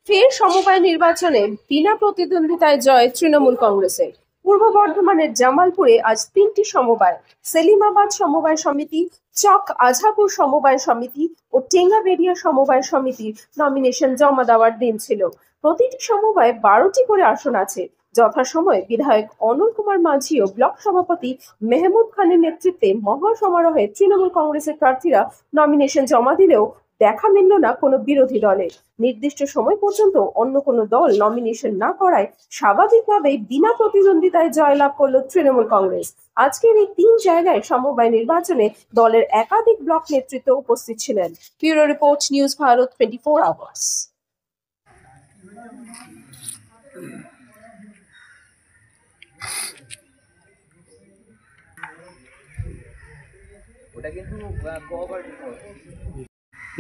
ফের সমবায় নির্বাচনে বিনা প্রতিদ্বন্দ্বিতায় জয় তৃণমূল কংগ্রেসের। পূর্ব বর্ধমানের জামালপুরে আজ 3টি সমবায়, সেলিমাবাদ সমবায় সমিতি, চক আঝাপুর সমবায় সমিতি ও টেঙ্গাবেড়িয়া সমবায় সমিতির নমিনেশন জমা দেওয়ার দিন ছিল। প্রতিটি সমবায়ে 12টি করে আসন আছে। যথাসময়ে বিধায়ক অনল কুমার মাঝি ও ব্লক সভাপতি মেহমুদ খানের নেতৃত্বে মহাসমারোহে তৃণমূল কংগ্রেসের প্রার্থীরা নমিনেশন জমা দিলেও দেখা মিলল না কোনো বিরোধী দলের। নির্দিষ্ট সময় পর্যন্ত অন্য কোনো দল নমিনেশন না করায় স্বাভাবিকভাবেই বিনা প্রতিদ্বন্দ্বিতায় জয়লাভ করলো তৃণমূল কংগ্রেস। আজকের এই 3 জায়গায় সমবায় নির্বাচনে দলের একাধিক ব্লক নেতৃত্ব উপস্থিত ছিলেন। Bureau report, news Bharat 24 hours.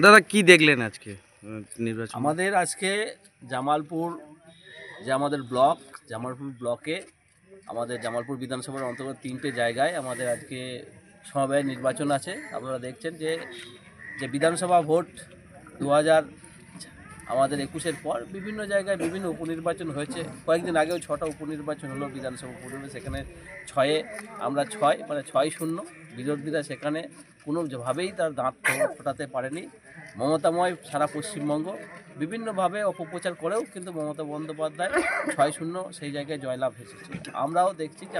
দাদা কি দেখলেন আজকে নির্বাচন? আমাদের আজকে জামালপুর যে আমাদের ব্লক, জামালপুর ব্লকে আমাদের জামালপুর বিধানসভার অন্তর্গত 3টে জায়গায় আমাদের আজকে সমবায় নির্বাচন আছে। আপনারা দেখছেন যে বিধানসভা ভোট 2000 আমাদের 21-এর পর বিভিন্ন জায়গায় বিভিন্ন উপনির্বাচন হয়েছে। কয়েকদিন আগেও 6টা উপনির্বাচন হলো বিধানসভা উপনির্বাচন। সেখানে 6-এ আমরা 6 মানে 6-0। বিরোধীরা সেখানে কোনোভাবেই তার দাঁত ফোটাতে পারেনি। মমতাময় সারা পশ্চিমবঙ্গ বিভিন্নভাবে অপপ্রচার করেও কিন্তু মমতা বন্দ্যোপাধ্যায় 6-0 সেই জায়গায় জয়লাভ এসেছে। আমরাও দেখছি যে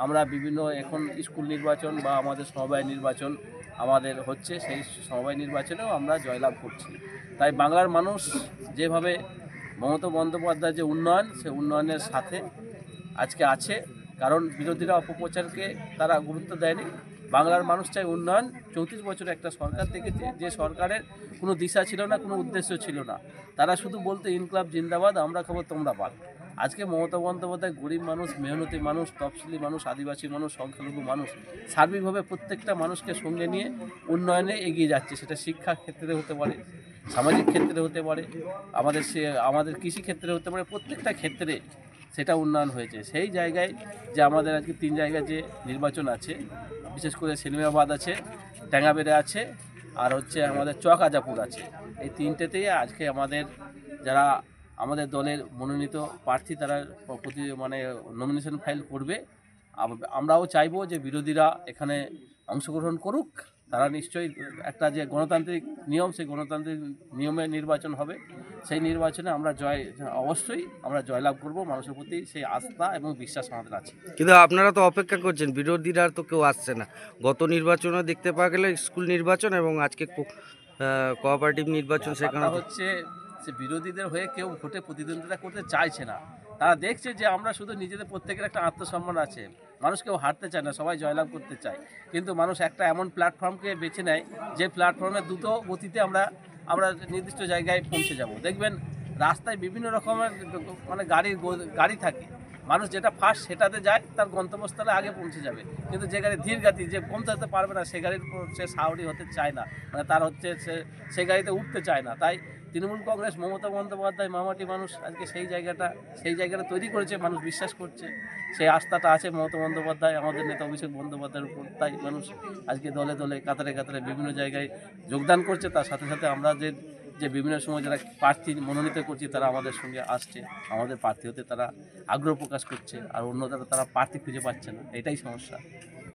আমরা বিভিন্ন এখন স্কুল নির্বাচন বা আমাদের সমবায় নির্বাচন আমাদের হচ্ছে, সেই সমবায় নির্বাচনেও আমরা জয়লাভ করছি। তাই বাংলার মানুষ যেভাবে মমতা বন্দ্যোপাধ্যায়ের যে উন্নয়ন, সে উন্নয়নের সাথে আজকে আছে। কারণ বিরোধীরা অপপ্রচারকে তারা গুরুত্ব দেয়নি। বাংলার মানুষ চাই উন্নয়ন। 34 বছর একটা সরকার দেখেছে, যে সরকারের কোনো দিশা ছিল না, কোনো উদ্দেশ্য ছিল না। তারা শুধু বলতো ইনকলাব জিন্দাবাদ, আমরা খাবো তোমরা পান। আজকে মমতা বন্দ্যোপাধ্যায় গরিব মানুষ, মেহনতি মানুষ, তফসিলি মানুষ, আদিবাসী মানুষ, সংখ্যালঘু মানুষ, সার্বিকভাবে প্রত্যেকটা মানুষকে সঙ্গে নিয়ে উন্নয়নে এগিয়ে যাচ্ছে। সেটা শিক্ষার ক্ষেত্রে হতে পারে, সামাজিক ক্ষেত্রে হতে পারে, আমাদের কৃষি ক্ষেত্রে হতে পারে, প্রত্যেকটা ক্ষেত্রে সেটা উন্নয়ন হয়েছে। সেই জায়গায় যে আমাদের আজকে 3 জায়গায় যে নির্বাচন আছে, বিশেষ করে সেলিমাবাদ আছে, টেঙ্গাবেড়ে আছে, আর হচ্ছে আমাদের চক আজাপুর আছে। এই 3টেতেই আজকে যারা আমাদের দলের মনোনীত প্রার্থী তারা নমিনেশন ফাইল করবে। আমরাও চাইবো যে বিরোধীরা এখানে অংশগ্রহণ করুক। তারা নিশ্চয়ই একটা যে গণতান্ত্রিক নিয়ম, সেই গণতান্ত্রিক নিয়মে নির্বাচন হবে। সেই নির্বাচনে অবশ্যই আমরা জয়লাভ করব। মানুষের প্রতি সেই আস্থা এবং বিশ্বাস আমাদের আছে। কিন্তু আপনারা তো অপেক্ষা করছেন, বিরোধীরা তো কেউ আসছে না। গত নির্বাচনে দেখতে পাওয়া গেল স্কুল নির্বাচন এবং আজকে কোঅপারেটিভ নির্বাচন, সেখানে হচ্ছে যে বিরোধীদের হয়ে কেউ ভোটে প্রতিদ্বন্দ্বিতা করতে চাইছে না। তারা দেখছে যে আমরা শুধু নিজেদের প্রত্যেকের একটা আত্মসম্মান আছে, মানুষ কেউ হারতে চায় না, সবাই জয়লাভ করতে চায়। কিন্তু মানুষ একটা এমন প্ল্যাটফর্মকে বেছে নেয় যে প্ল্যাটফর্মে দ্রুত গতিতে আমরা নির্দিষ্ট জায়গায় পৌঁছে যাব। দেখবেন রাস্তায় বিভিন্ন রকমের গাড়ি থাকে, মানুষ যেটা ফার্স্ট সেটাতে যায়, তার গন্তব্যস্থলে আগে পৌঁছে যাবে। কিন্তু যে গাড়ি ধীর গতি, যে পৌঁছাতে পারবে না, সে গাড়ির উপর সে সাহরি হতে চায় না, তার হচ্ছে সে গাড়িতে উঠতে চায় না। তাই তৃণমূল কংগ্রেস, মমতা বন্দ্যোপাধ্যায়, মামাটি মানুষ আজকে সেই জায়গাটা তৈরি করেছে। মানুষ বিশ্বাস করছে, সেই আস্থাটা আছে মমতা বন্দ্যোপাধ্যায়, আমাদের নেতা অভিষেক বন্দ্যোপাধ্যায়ের উপর। তাই মানুষ আজকে দলে দলে কাতারে কাতারে বিভিন্ন জায়গায় যোগদান করছে। তার সাথে সাথে আমরা যে বিভিন্ন সময় যারা প্রার্থী মনোনীত করছি, তারা আমাদের সঙ্গে আসছে, আমাদের প্রার্থী হতে তারা আগ্রহ প্রকাশ করছে। আর অন্যরা তারা প্রার্থী খুঁজে পাচ্ছে না, এটাই সমস্যা।